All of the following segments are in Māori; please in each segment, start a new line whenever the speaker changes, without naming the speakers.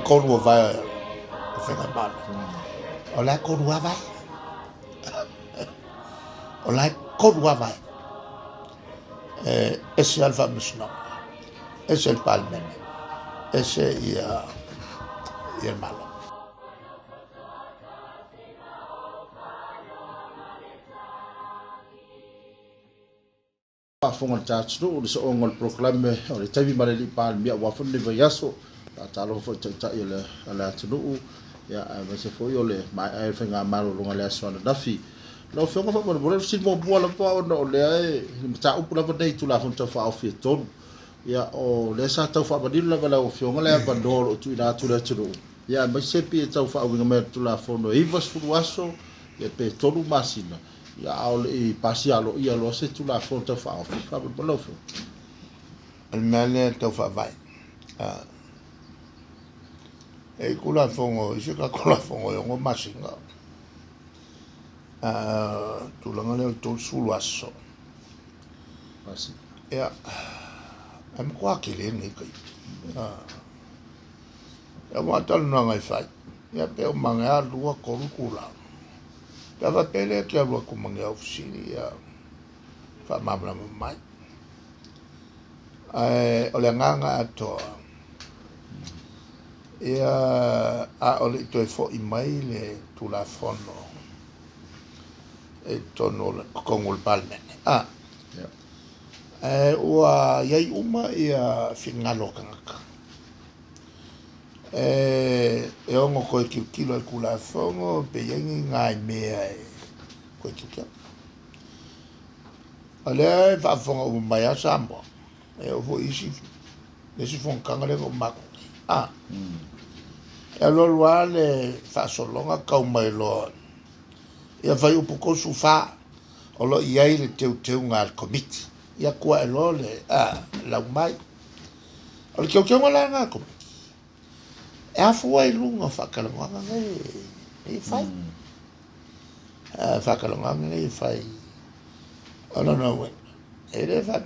koru vai o fenga mal o la koru vai o la koru vai esse alfa misno esse il palmen esse ia il malo
fonga tatsno le so ngol proclame o le tavi male li pal mia wa fon le vayaso ta lo fo ta ile ala tnu ya va se fo yo le mai ai fenga malo lo ngale so na dafi lo fonga fo mo si mo bola pa no le ai ta upula va dei tu la fon ta fa fi ton ya o le sa ta fa ba di la va o fonga le ba do tu ila tu le tnu ya ma se pi ta fa o ngame tu la fon no ivas fu waso ya pe tonu masina ya au le pasialo ia lo se tu la fonta fa fa lo fo
al male to fa vai e kula fongo se ka kula fongo ngo masinga tu la ngale to sulu aso
pasi
ya am kwa kile ni kai ya wa tal no ngai fai ya pe o manga lua ko kula tava pele que habla com a oficina fa mabla mai ole nganga ato a ole to fo email tu la fono e tono con il palmen ua yai uma ia fingalo kanga ongo ko kilo al kula fongo pe yengi ngai me ko kilo ale va fongo o maya sambo o vo isi nesi fon kangale ko mako lo wale fa solonga ka mai lo ia vai o poko sufa o lo ia ile teu ngal komiti ia kwa lo le la mai o le kyo ngala nga ko a foi lunga fakalonga ngai fai fakalonga ngai fai ono no ele fa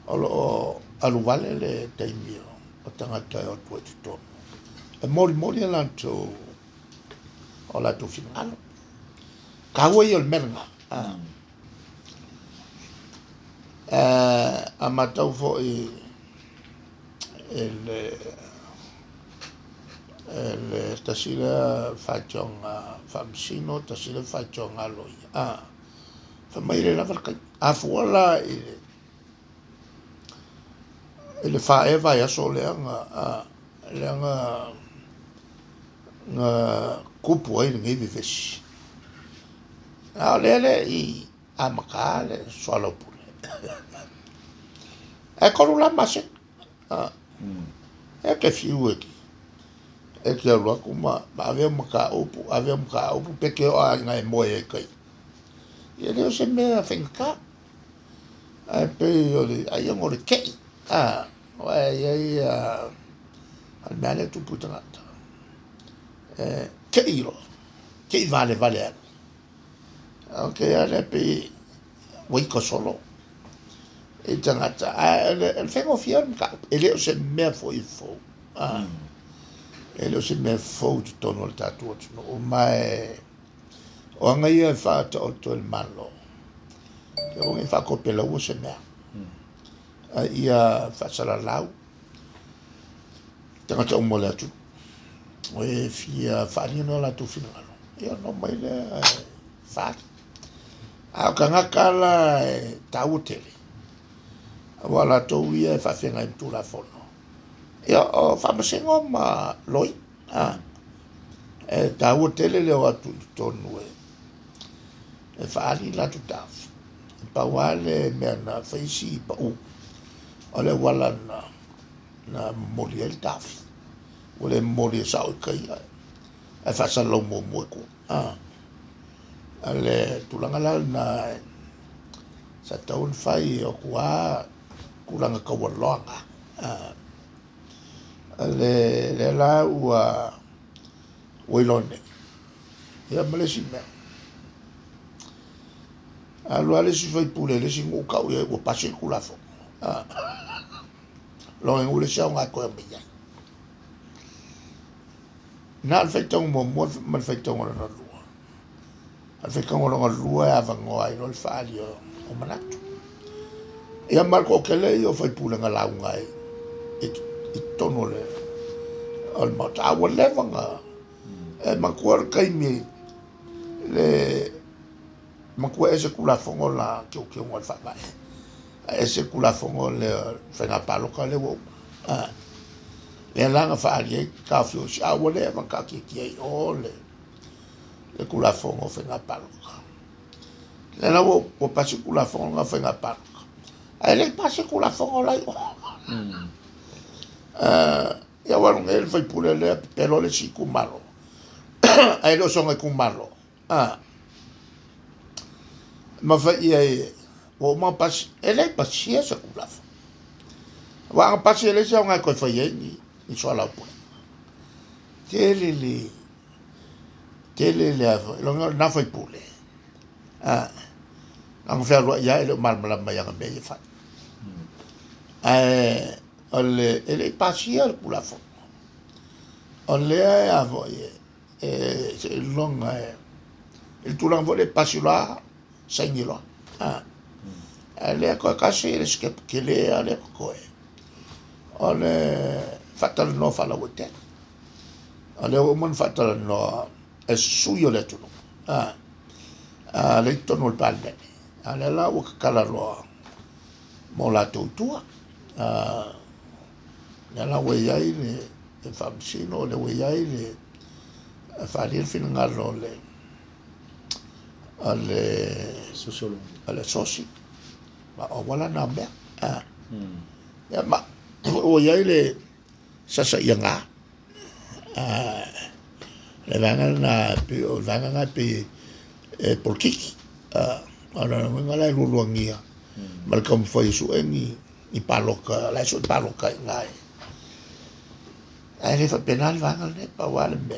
olo alu vale le taimio o tangata o tuetuto e mori la to o la to final kawe yo merga a matau fo el tasila fachonga famsino tasila fachonga loia fa maire la verka afuala ele fa eva ya soleanga leanga nga kupu ai ngai vivesh lele i amakale swalopule ecco la mase é que fio aqui é que eu como havemos cá o porque a ngai moe kai e ele se me finca ai pe aí eu moro que aí al male tu puta que vale ok ale pe wiko solo e tangata el fengo fion ka ele se me foi fo ele se me fo de tono ta tu o mai o ngai fa to el malo que o ngai fa ko pela o se me ia fa sala lau tangata o mola tu o fia fa ni no la tu final io no mai le fa a kanga kala ta utele wala to ia fa fenga tu la fono ia fa masengo ma loi ta utele le wa tu tonu e fa ali la tu taf pa wale me na faisi pa u ole wala na moli el taf ole moli sa o kai e fa sa lo mo ko ale tulanga la na sa taun fai o kua kulanga ka walonga le la ua oilone ia malesi me alo ale si fai pule le si ngukau ia o pase kulafo lo en ule sa nga ko me na al feitong mo man feitong o na lua al feitong o na lua ava ngoa i no le faali o manatu ia marko kele o fai pula nga lau ngai i tono le al mata awa levanga e makuar kaimi le makua ese kula fongo la kio ngal fa mai ese kula fongo le fenga palo ka le wo le langa fa ali ka fio sha wo le ma ka ki o le kula fongo fenga palo le la wo pasi kula fongo nga fenga palo ai le pasi kula fongo la ya wa ngel fai pule le pero le si kumalo ai lo songa kumalo ma fa ia o ma pas ele pasia sa kula wa pasi ele sa nga ko fa ye ni so la po tele lo na fa pule ang fa lo ya ele mal mal ma ya be fa ele pasia kula fo ole a voye c'est long il tout l'envolé pas sur là Sagnilo. Elle ko kasi le skep kele ale ko ole fatal no fala wote ale o mon fatal no es suyo le tu le tono il palme ale la o kala lo mo la tu la we ya ile e famsino le we ya ile fa il fin ngalo le alle soci ma o wala na me ya ma o ya ile sasa yanga le vanga na o vanga na pe por kiki ana ngala lu luangia mal kam foi su eni i paloka la su paloka ngai ai le fa penal vanga le pa wala me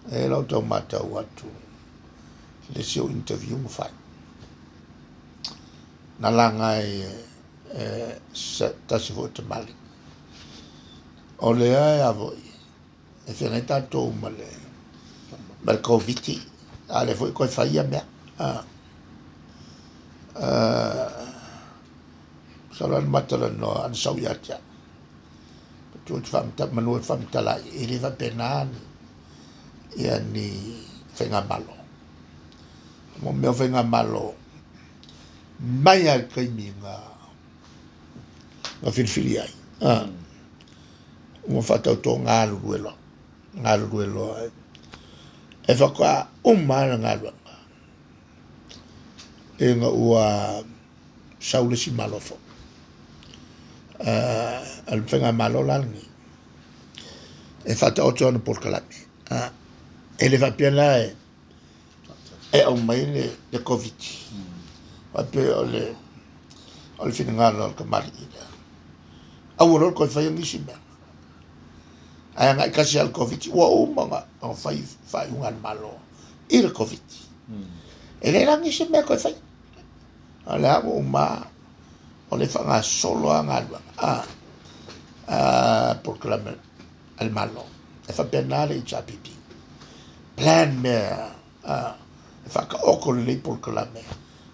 e lo tau mata watu le sio interview mo fai na langa sa tasi vo te mali o le ai a voi e fene tato male mal covid ale foi coi fai a me salan matala no an sauyatia tu fam ta manu fam tala ili va penani ia ni whenga malo. Mo mea whenga malo mai al kaimi ngā whirwhiri ai. Mo whatau tō ngā ruelo. Ngā ruelo ai. E whaka umana ngā ruanga. E ngā ua saulesi malo fo. Al whenga malo langi. E whatau tōna porkalami. E le va la e au mai le covid va pe ole fin ngalo ka mari au ro ko fa ngi simba ai nga kasi al covid wa o manga o fai un malo il covid e le ngi simba ko fa ala o ma ole fa nga solo ngalo proclamer al malo e fa penale i chapipi plan me fa ka okol le por que la me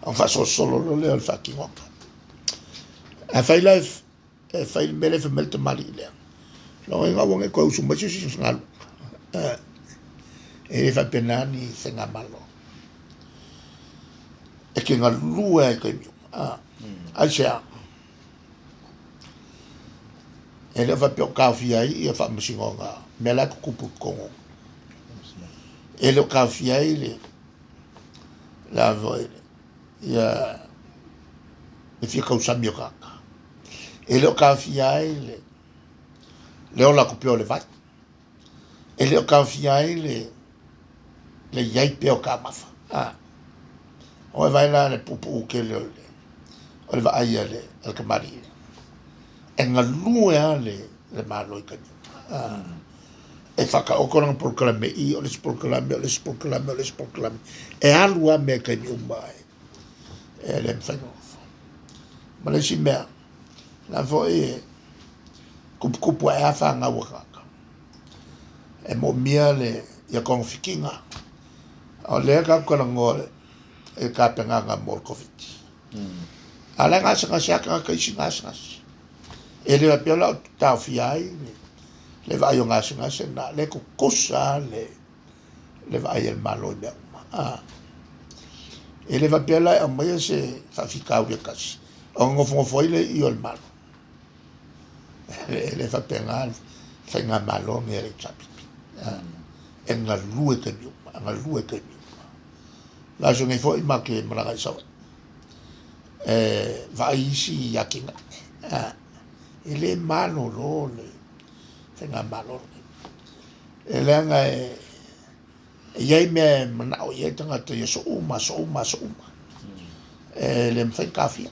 en façon solo lo le fa ki ngok a fa life fa il mele fa melt mali le lo nga wonge ko su ma si ngal e fa penani senga malo e ke ngal lua e ke a sia e le fa pio ka fia i fa msingonga mela ku ko e le kafia ile la voile ya e fia ka usambio kaka e le kafia ile le ola kupio le vai e le kafia ile le yai peo ka mafa o vai la le pupu ke le o le vai ale al kamari e ngalu le malo i kani e whaka okoranga porkalame i o les porkalame e alua mea kai mi umai e le mwhaingofa ma le si mea la fo e kupu e afa nga wakaka e mo mia le ia kong fikinga o le ka kona ngore e ka penga nga mor covid ala nga sa ka isi nga e le piola ta fiai le vai o nga na le ko kosa le vai el malo be e le va piola a mai se fa fica o kasi o ngofo foi le io il malo le fa penga fa nga malo me le chapi e nga lue ke mi la jo ngai foi ma ke mara sa vai isi ya kinga ele malo lo le tenga malo ele nga ye me na o ye tanga te so uma le mfe kafia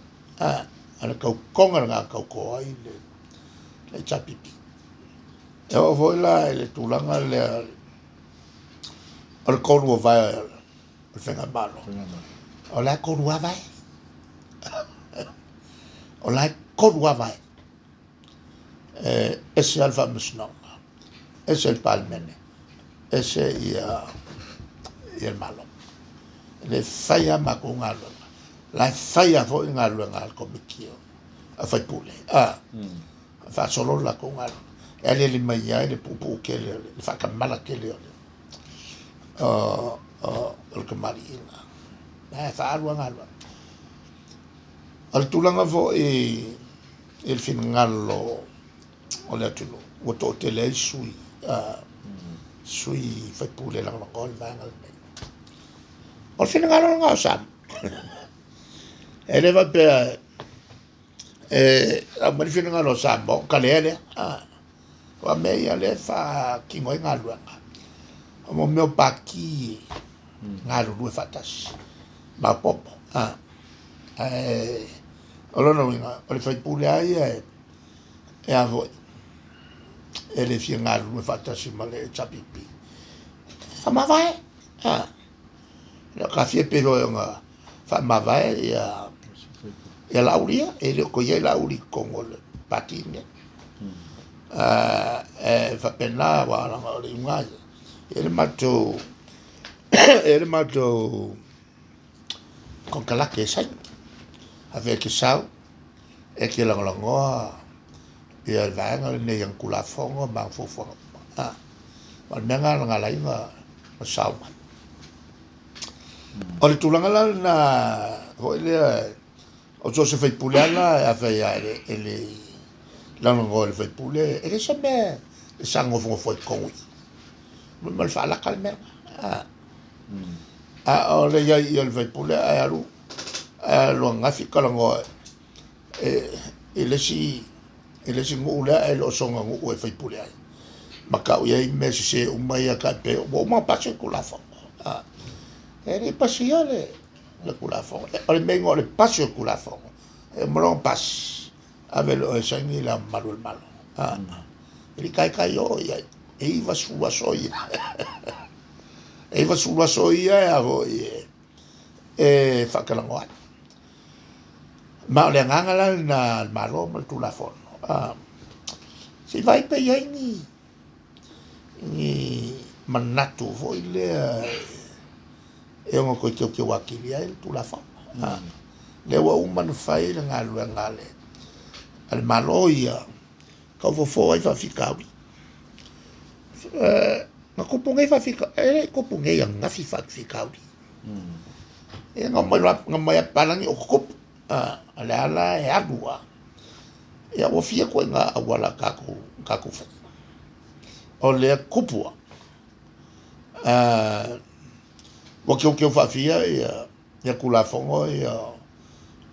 ala ka konga nga ka ko ai le chapipi e o voila ele tulanga le al kono vai le tenga malo ola kono vai ola kono vai ese alfa musnonga ese el palmene ese ia el malo le falla makunga la falla fo ngalo ngal komikio a fai pule fa solo la kunga ele le mai le pupu ke le fa kamala ke le el kamarina fa alwa ngalo al tulanga fo il fin ngalo o le atu o to te le sui fai pule la ngol vangal o fin ngalo nga sam ele va pe a mari fin ngalo sam bo kalele wa me ya le fa ki ngoi ngalo nga mo me paki ngalo lu fatas ma pop o lo no nga o le fai pule ai e a voi e le fianga lu fatas ma le chapipi fa ma vai le café pero nga fa ma vai ya lauria e le ko ya lauri con le patine fa pena wa la le nga e le mato con cala que sai avec ça e que la ngoa e al vanga ne yang kula fongo ba fo mal menga nga la inga sa o le tulanga la na o le o so se fai pulana a fai ele la ngo le fai pule ele se me sango fo ko mal fa la calme o le ya il fai pule a lu lo nga fi ka ngo ele si ngula ele songa ngu fai pule ai maka o ye me se o mai ka pe o ma pa se kula fo ele pasiale le kula fo o me ngo le pasio kula fo e mo pas avec le sangi la malo ele kai yo ya e va su soia e va su soia a vo e fa ka ngo ma le ngala na malo mal kula fo si vai pe ye ni manatu vo ile e ngo ko ke wakili ai tu la fa le wa man fai le ngale al maloia ka fo ai fa fikawi na ko pungai fa fika ko pungai nga fi fa fikawi e nga mai palangi o ko ala e adua e o fia ko nga awala ka ko fa o le kupua o que eu fazia ia kula fongo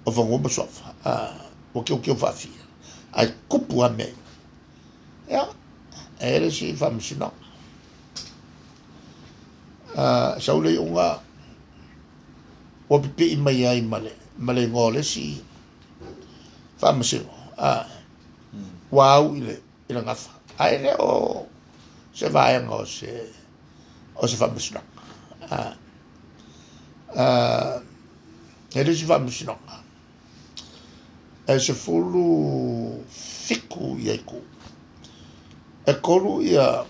o fongo mo sofa o que eu fazia ai kupua me era si vamos não sau le unga o pipi mai ai male ngole si vamos wow ile ngafa ai le o se vai ngo se vamos não eles vamos não se fulu fico e eco e kolu ia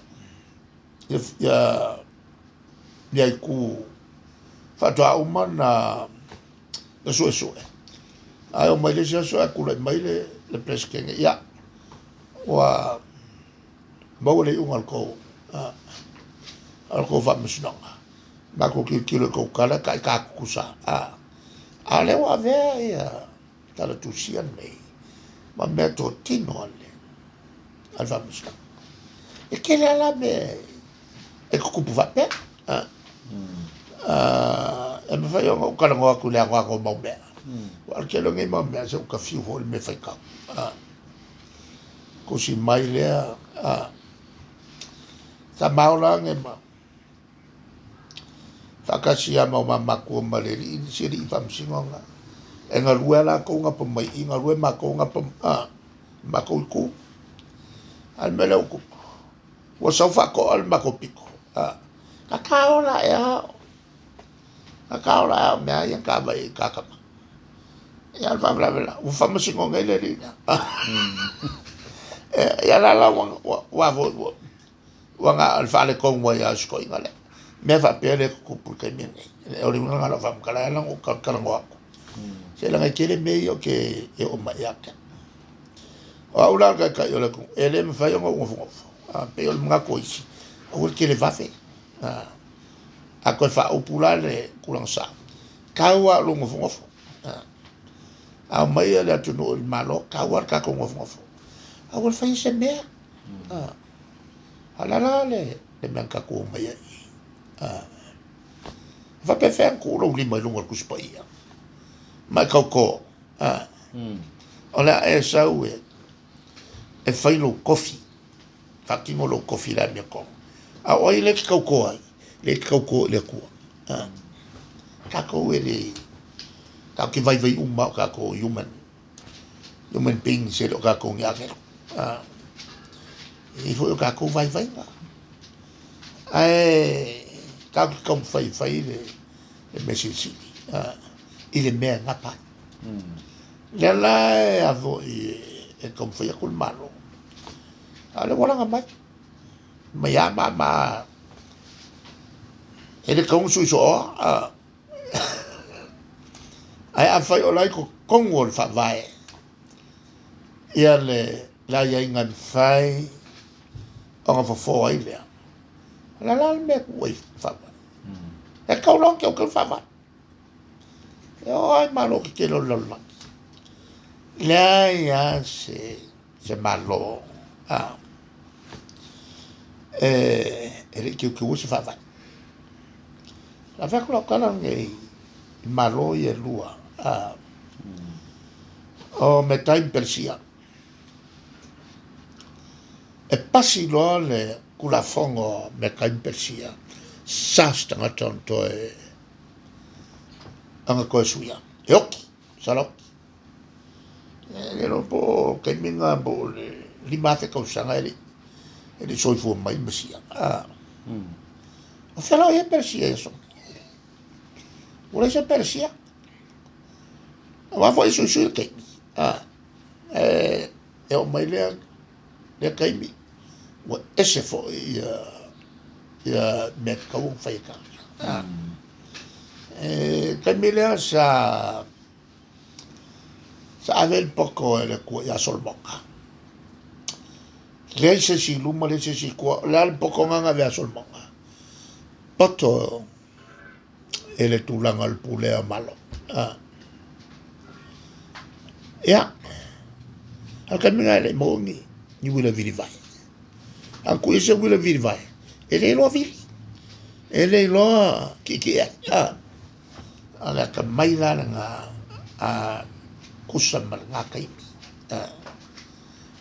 ku fatua uma na sue ai o mai le so ku le mai le preskenge ia wa mau le ungal ko alko fa misnonga ma ko kilo ko kala ka kusa ale wa ve ia tala tu sian nei ma meto tino ale alfa misnonga e che la me e ko pu va pe e me fa yo ko la ngo ku le ngo ko mo be wa ke lo ngi mo be so ka fiu hol me fa ka ko si mai le sa maula nge ma whakasia mau mamako maleri i siri i whamsingonga e ngā rua la ko ngā pamai i ngā rua mako ngā mako i ku al mele uku wa sau whako al mako piko ka kaola e hao ka kaola e hao mea ian ka mai ka kama e al whamlavela u whamasingonga i le rina e ala wa wanga al fale kong wa ya sko ingale me fa pele ku porque me e o ringa la fam kala la o kala ngo se la kele me yo ke e o ma ya ka o ula ka yo le ku ele me fa yo ngo pe yo mga ko isi o ke le va fe a ko fa o pula le kulang sa ka wa lo ngo a mai le tu no malo ka wa ka ko ngo a wo fa se me alala le men ka ko mai va pe faire ko lo lima lungo ku spaia ma ka ko ola e sau e fai lo coffee fakimo lo coffee la me ko a o ile ka ko ai le ka ko le ko ka ko ele ka ki vai uma ka ko human being se lo ka ko ngia il faut que ko vai ai ka kom fai le messi il est bien ngapa la avo e kom fai kul malo ale wala ngama ya mama ele kom su so ai a fai olai ko kongol fa vai ia la ia ngan fai on va fo ai le la me kuai fa e ka long ke o ka fa va e ai malo ke lo la ya se malo ele ke se fa va la fa ko ka nge malo ye lua o metà in persia e passi lo le kula fongo me ka in persia sastanga tonto e anga ko suya yoki salok e no po ke minga bo li mate ko sanga ele soi fu mai mesia o fela e persia eso vuole persia ma foi su ke e o mai le kaimi wa ese fo ya me ka un fai ka Camilla sa ave poco le cu ya solmonga le se si luma le se si qua la poco nga ave solmonga poto ele tulanga al pule malo ya al Camilla le moni ni vuole vivere anche se vuole vivere e lei lo vive e lei lo che è ala ka mai la nga kusa mal nga kai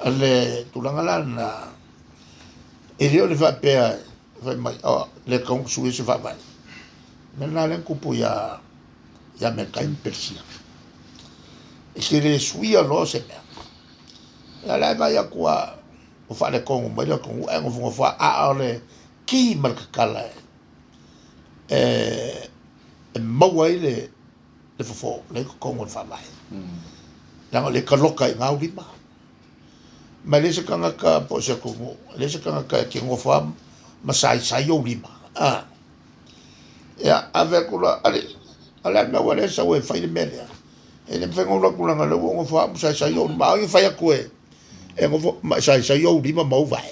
ale tulanga la na e le va pe mai le con su se va mai nella len kupu ya me kai persia e se le suia lo se me la va ya qua o fa le con mai le con e ngo fa ale ki mal kala mau ai le fofo le kongo fa mai la le kaloka i ngau lima ma le se kanga ka po se ko le se kanga ka ki ngo fa ma sai o lima ya ave kula ale na wale sa we fa ile melia e le fengo lo kula ngalo ngo fa ma sai o ma ngi fa ya ko e ngo ma sai o lima mo vai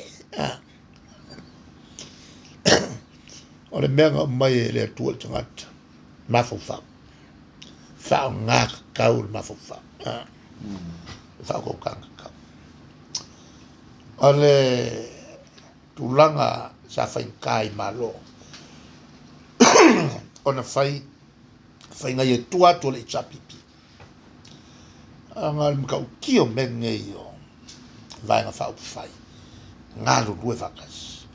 o le menga mai le tu tanga mafufa fa nga kaul mafufa fa ko kanga ka ale tulanga sa fa kai malo ona fai nga ye tua to le chapipi anga mka kio menge yo vai nga fa fai nga lu due vakas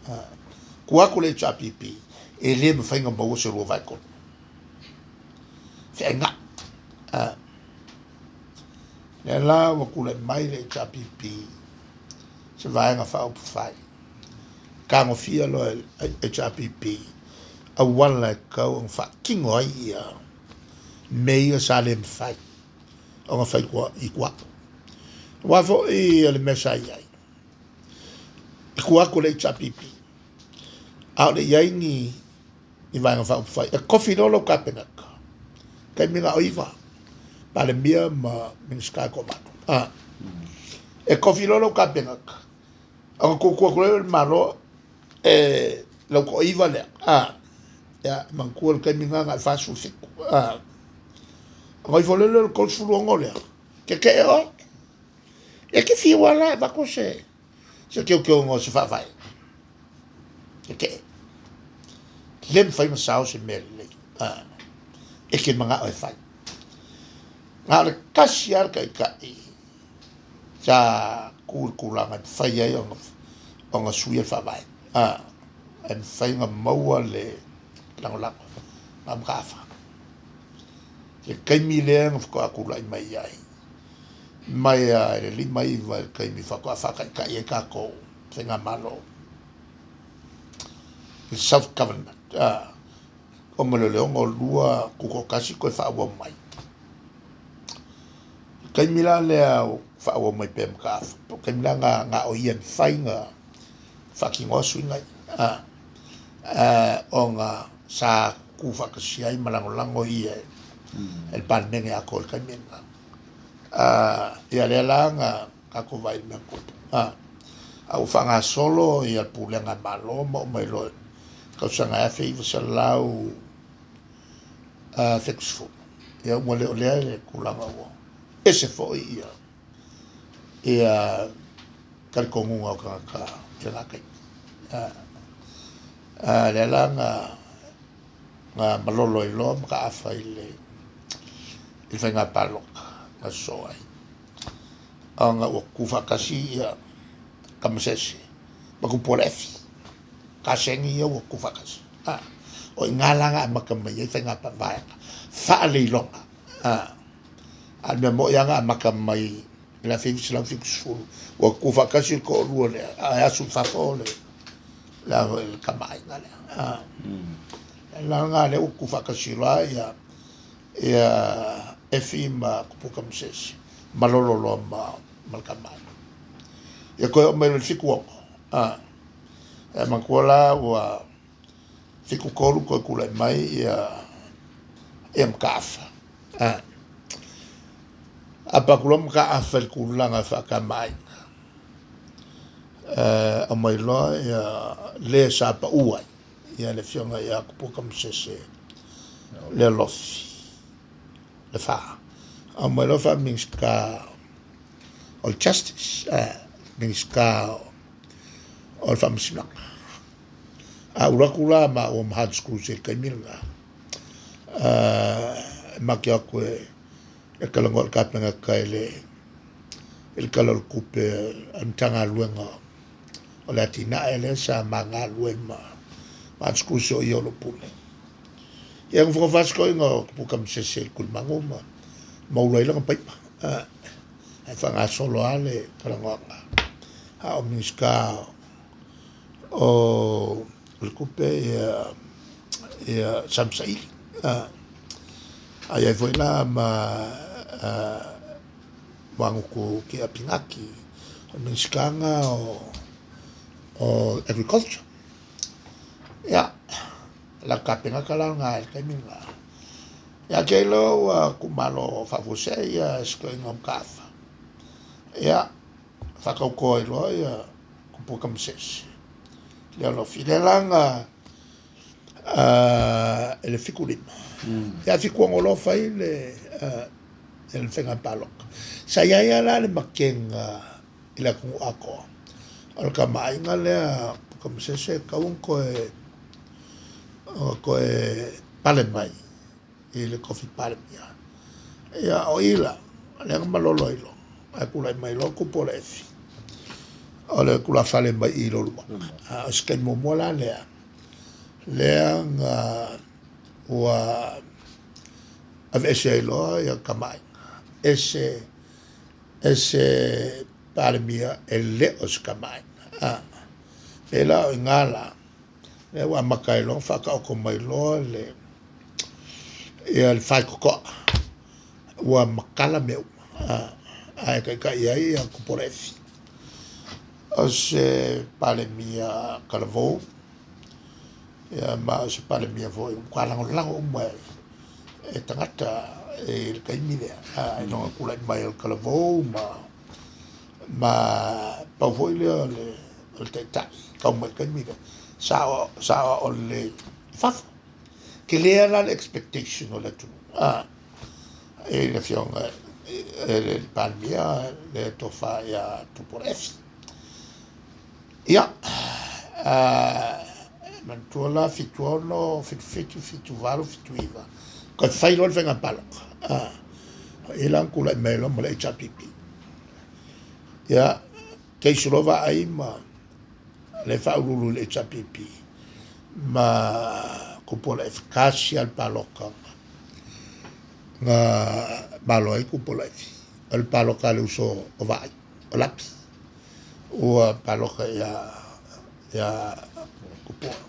kwa ko le chapipi ele me fai nga mo se ro vai ko nga la wa kula mai le chapipi se vai nga fa fai ka mo fia lo e chapipi a wala ka on fa kingo ia meia salem fai on fai kwa ikwa wa fo e le mesai ai kwa ko le chapipi a le yai ni i vai nga fa fai e coffee lo kapena kai minga oiva pale mia ma minska ko matu e coffee lo kapena ang ko malo e lo ko oiva le ya mangkul kai minga nga fa su fiku ngai volele ko su lo ngole ke o e ke fi wala ba ko se ke ngo se fa vai ke lem fa ma se mele e ke manga o fai ngale kasiar kai sa kulanga fai ai on suia fa vai en fai nga maua le lang am kafa ke kai mi le ko akula mai ai le li mai va kai mi fa ko fa kai e ka ko nga malo the self government o mo le ngo lua ku ko kasi ko fa wa mai kai mi la le fa wa mai pem ka kai mi nga o ien fai nga fucking o swinga o nga sa ku fa kasi ai malango ia el pan nenge a kol kai mi ia le la nga ka ko vai me ko au fanga solo ia pulenga malo mo mai lo ka sanga fa i sa lau fixful ia mo le kulanga wo ese fo ia kal kongunga ka ia kai le la nga malolo i lo ka afa ile i fenga palo ka so ai anga o kufa kasi ia kamsesi baku polefi kasengi o kufa kasi o ngalanga makamai fenga pa vai fa le longa al me mo yanga makamai la fix sul o kufa kasi ko ruole a su fa fole la el kamai ngale la ngale o kufa kasi la ya efima kupuka msesi malolo lo malkamai ya ko me le fiku makola wa fiku kolu ko kula mai ya mkafa apa kulom ka afel kulanga fa kamai a mai lo ya le sa pa uai ya le fionga ya kupuka msese le lofi le fa a mai lo fa minska all justice minska all famsina urakula ma o high school se kaimilga makia ko e kalangol kapanga kaile el kalol kupe antanga luenga o latina ele sa manga luenga high school so yo lo pule yang fo vasco ngo pukam se kulmangoma maulai lang pai ai fanga solo ale kalangol a o miska o el kupe ya samsai ai foi lá ma wangu ko ke apingaki Minskanga o agriculture. Ya, la kapenga kala nga el kaminga. Ya kelo kumalo favose ya sko ingom kafa. Ya, fakau lo ya kupu kamses. Ya lo fidelanga ele fikulim. Ya fiku ngolo fai le el fenga palok. Saya ya la le makenga ila ku ako. Al kamai nga le kamses kaun ko palemai ile kofi palemia ya oila le malolo ilo akula mai lo ku polefi ole kula fale mai ilo aske momola le wa avese lo ya kamai ese palemia ele os kamai ela ngala le wa makai lo fa ka ko mai lo le el fai ko wa makala meu ai ka ia ko porefi os palemia kalvo ya ma os palemia vo kwa la mo e tangata e ka mi ai no kula mai el kalvo ma pa vo le te ta ka mo ka mi sao o le faf que le era la expectation o le tu e le fiong le palmia le tofa ya tu por es ya man tu la fituono fitu varo fituiva ko fai lo venga palo e la kula melo mo le chapipi ya ke sulova ai ma le faululu le chapipi ma kupola efkasi al paloka nga baloi kupola al paloka le uso o vai o lapi o paloka ya kupola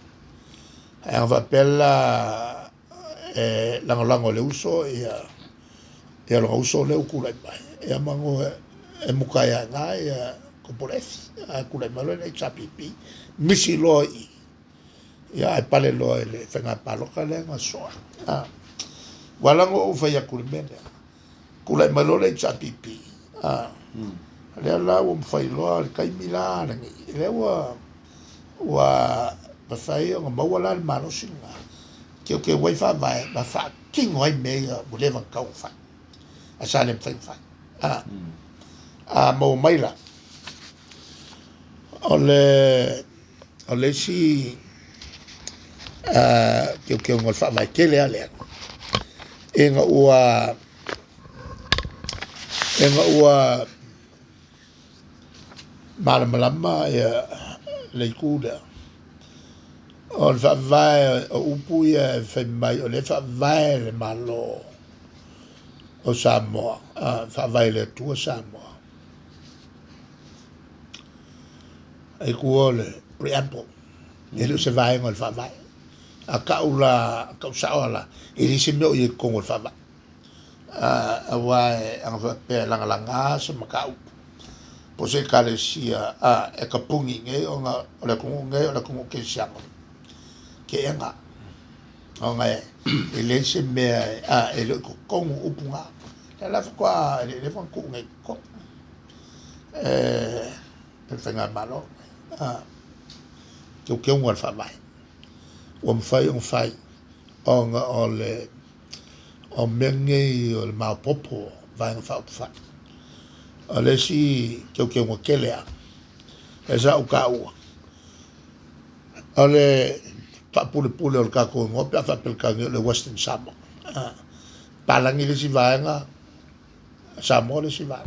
e va pella lango le uso ya lo uso le ukula mai e mango e mukaya nga ya kupolefi a kula malo le chapipi misi loi ya e pale loi le fenga paloka le nga so wala ngo fa ya kulimene kula malo le chapipi le la o fa lo kai milana le wa ba fai ngo mawala le malo singa ke wai fa vai ba fa king wai me bu le van ka fa asale fa mo maila ole si que ngol fa mai kele ale enga ua malama ya le kuda on fa vai o upu ya fa mai ole fa vai le malo o Samoa fa vai le tu Samoa e kuole preamble ele se vai ngol fa vai a kaula ka saola ele se me o ye kongol fa vai a vai ang fa pe langa se makau po se kale sia e ka pungi nge o nga ole ku ke siang ke nga o nga ele se me ele ko kong upunga la fa kwa ele fa ku nge ko el fenga malo que un fa vai o fai o le o menge o le mau popo vai fa ale si que un kelea esa o ka u ale fa pule o ka ko ngo pa fa pel ka le Western Samoa palangi le si vai nga Samoa le si vai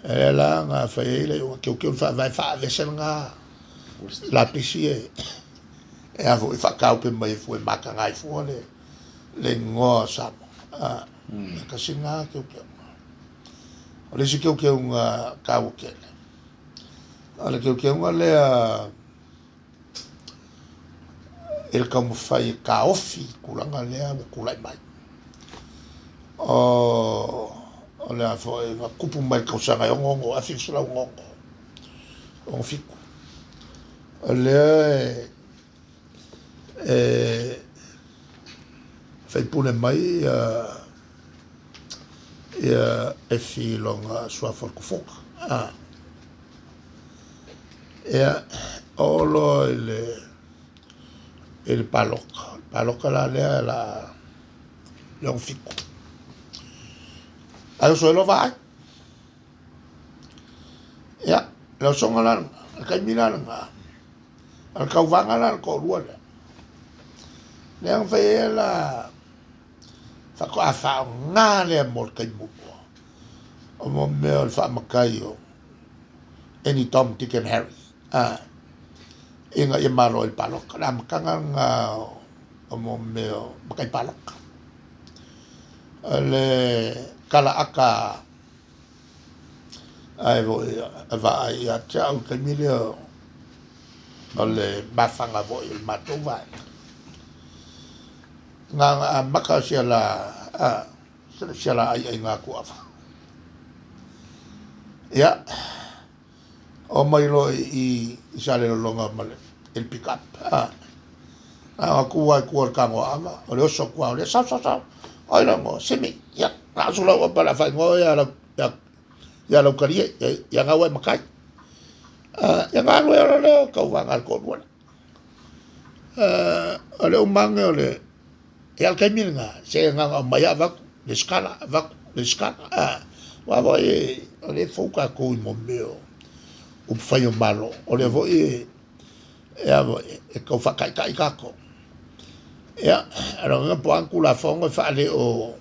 ela nga fa ile que fa vai fa vesel nga la pisi e avo fa ka pe mai fu maka ngai fu le ngo sa ka singa que ole si que un ka o que ole que un le el como fai ka ofi kulanga le kula mai o o le a fo e ma kupu mai ka sanga o ngongo a fi sala ngongo o fiku le fai pune mai e fi longa sua for kufonga olo il paloka la le un fiku ayo so lo vai ya lo songa la kai mina nga al kauvanga la ko ruale le ang fai la fa ko afa nga le mo kai mu o mo me al fa makayo any Tom Dick and Harry inga i malo il palok la makanga nga o mo me makai palok le kala aka ai vo va ia ciao che mi le bafanga vo il matova nga maka sia la ai nga ku afa ya o mai lo i sale lo longa male il pick up ku wa ku ka ngo ama o le so ku le sa ai no simi ya na so lo para fa ngo ya lo kari ya nga wa makai ya nga lo le ka wa ngal ko wala ole umang ole ya ka mi nga se nga mai va le scala wa voi ole foca ko mo meo o fai o malo o le voi e ko fa kai kako ya era un po anche la fongo fa le o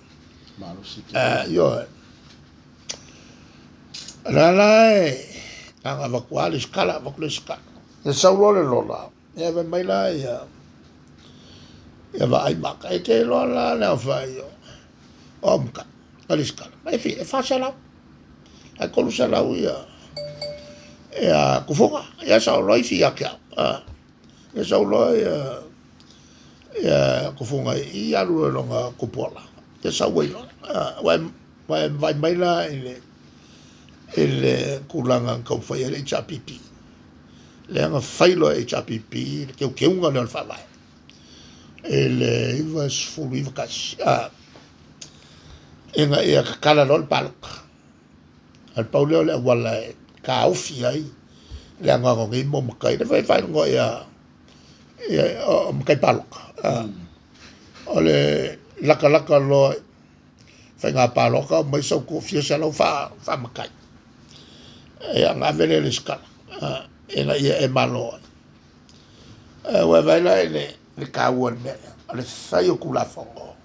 malo si
io la anga va qua le scala e saulo le lola e va mai la ya va ai ma kai che lola la fa io omka le scala ma e fa sala a ko sala ia ya kufonga ya saulo i fi akia ya saulo ya kufonga i alu longa kupola ya saulo vai mai la ele kulanga ka fai ele HPP le anga failo HPP ke unga le fa vai ele iva sfulu iva kas enga ia kala lol palk al paulo le wala ka ufi ai le anga ngo ngi mo kai de fai ngo ia o kai palok ole laka lo fai nga palok mai so ko fi sa lo fa makai ya nga vele le skala ena ia e malo wa vai la le ka won le sai o kula fongo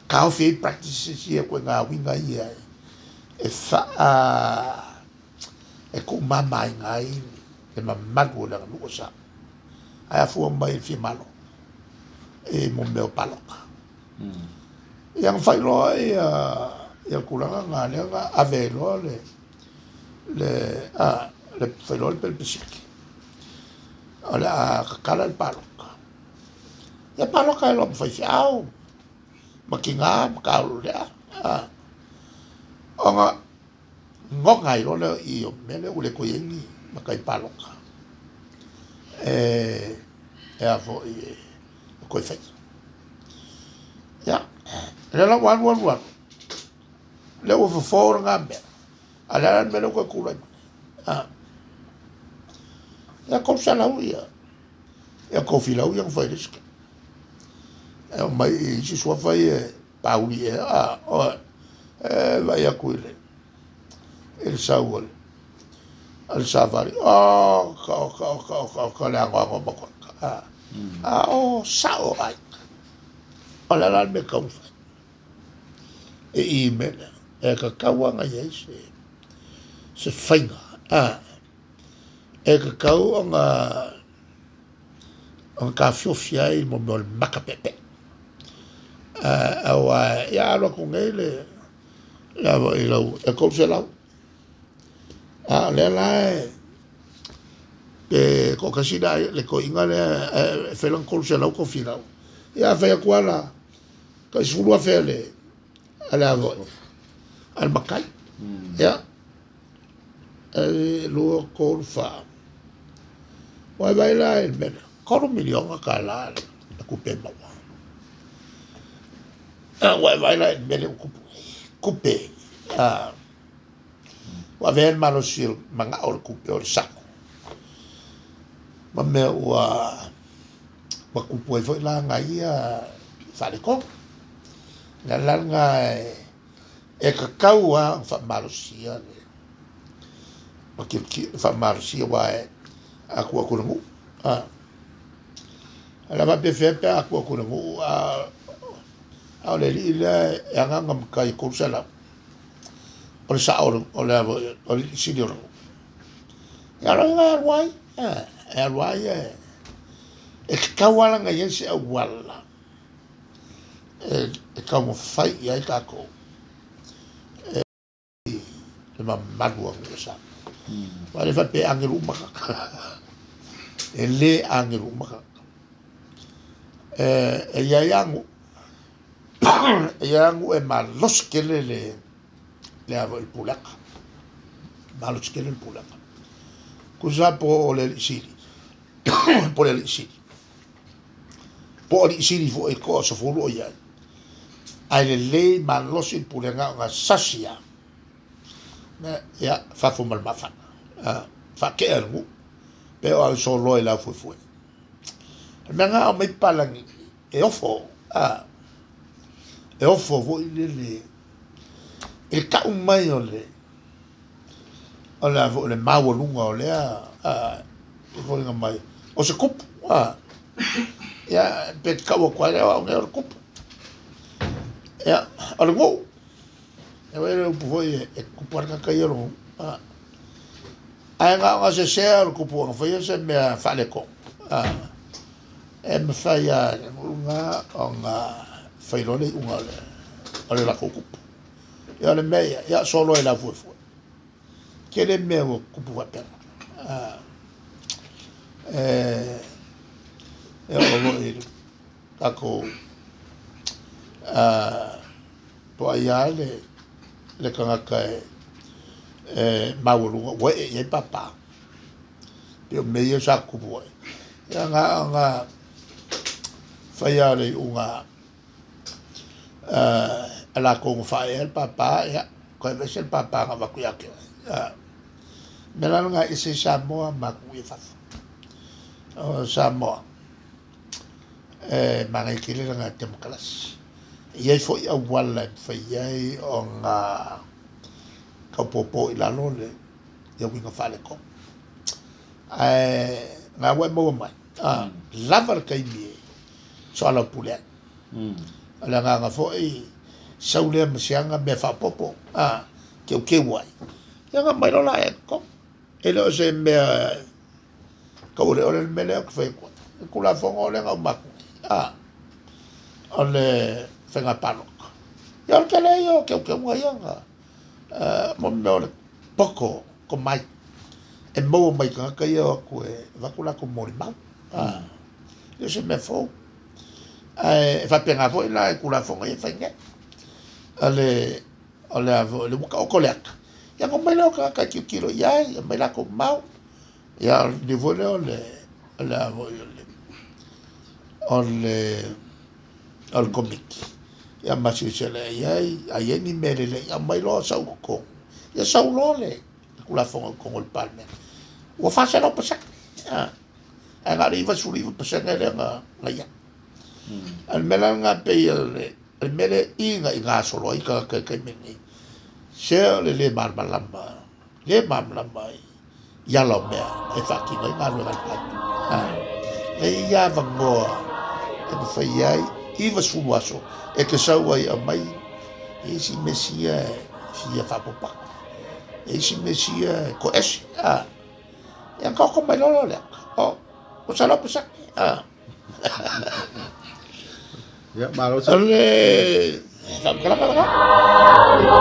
ka ufi practice si e ko nga winga ia e fa e ko mama ngai e mamago la no sa ai fu mai fi malo e mo meu paloka yang fai lo e kula nga le avelo le fai lo per pisiki ala kala el paloka e paloka lo fai fiao makinga ka lu ya onga ngongai lo le i o mele o le koyengi makai paloka e a fo i ko fai ya le la wan le o fo ngambe ala me lo ko kula ya ko sala uia ya ko fila uia fai risk e mai si so fai pauli vai a cuile il Saul al Savari ka le anga mo ko o sao ai ala la me ka fa e me e ka kawanga se fainga e ka kawanga on ka fiofia il mo makapepe awa ya lo con ele la e ko se la le la e ko ka sida le ko inga le felan ko se la ko fila ya fa ya kwala ka sulu afele ala vo al makai ya lo ko fa vai lá el men ko milion ka la ku pe ma vai lá el men ku pe wa ven malosil manga or ku pe or sako ma me wa ku po foi la ngai fa le ko la ngai e kakau a fa malosia ma ki fa malosia wa aku ngu ala va pe fe pe aku ngu a le ile ya ngam kai ko sala o sa o le senior ya lo nga wai e kawala nga yesi a wala e ka mo fai ya ka ko e ma madua ko sa wale fa pe angiru maka ele angiru maka e ya yangu e malos kele le avo il pulaka malos kele il pulaka kusa po le siri po le siri po le siri fo e ko so fo lo ya ai le malos il pulaka nga sasia ya fa fo mal mafa fa ke ergu pe o so lo la fo menga mai palangi e ofo vo le ka mai ole vo le mau lunga ole e vo nga mai o se kup ya pe ka wo kwa o nge kup ya ole go e vo vo e kupar ka ka yo ai nga se ser kupu nga foi se me fa le ko e me fa ya nga nga fai lo le unga le la kupu ya le meia ya solo e la fu che le meo kupu va per e o mo il kako po ya le kanga kai maulu we e papa yo meio sa kupu ya nga fai ya le unga ala kong fai el papa ya ko ves el papa nga bakuya ke melan nga isi Samoa makuya fa Samoa mangai kile nga demokrasi ye fo ya wala fa ye on ka popo ila lole ya winga fa le ko nga we mo mai lavar kai mi so ala pule ala nga fo saule masianga me fa popo ke wai ya nga mai la ko ele o se me ka ore me le ko fe ko kula fo ole nga ma ole fenga palo ya ke le yo ke wai nga mo me poco ko mai e mo mai ka yo ko va kula ko mo ma yo se me fo fa penga fo la kula fo ngai fa ngai ale le buka o kolek ya ko mai lo ka kilo ya mai la ko mau ya de vole al comic ya masi se le ya ai ni mele le ya mai lo sa ko ya sa lo le kula fo ko el palme o fa se lo pasa nga riva su riva pasa le nga ya al melanga pe el mele inga solo ika ka meni se le marmalamba ya lo me e fa ki ngai ngalo ga pa e ya vango e fa ya iva su waso e ke sa wai a mai e si mesia si fa popa e si mesia ko es ya ko mai lo le o sa lo pasa
ya malo sa
ale kala
Yo,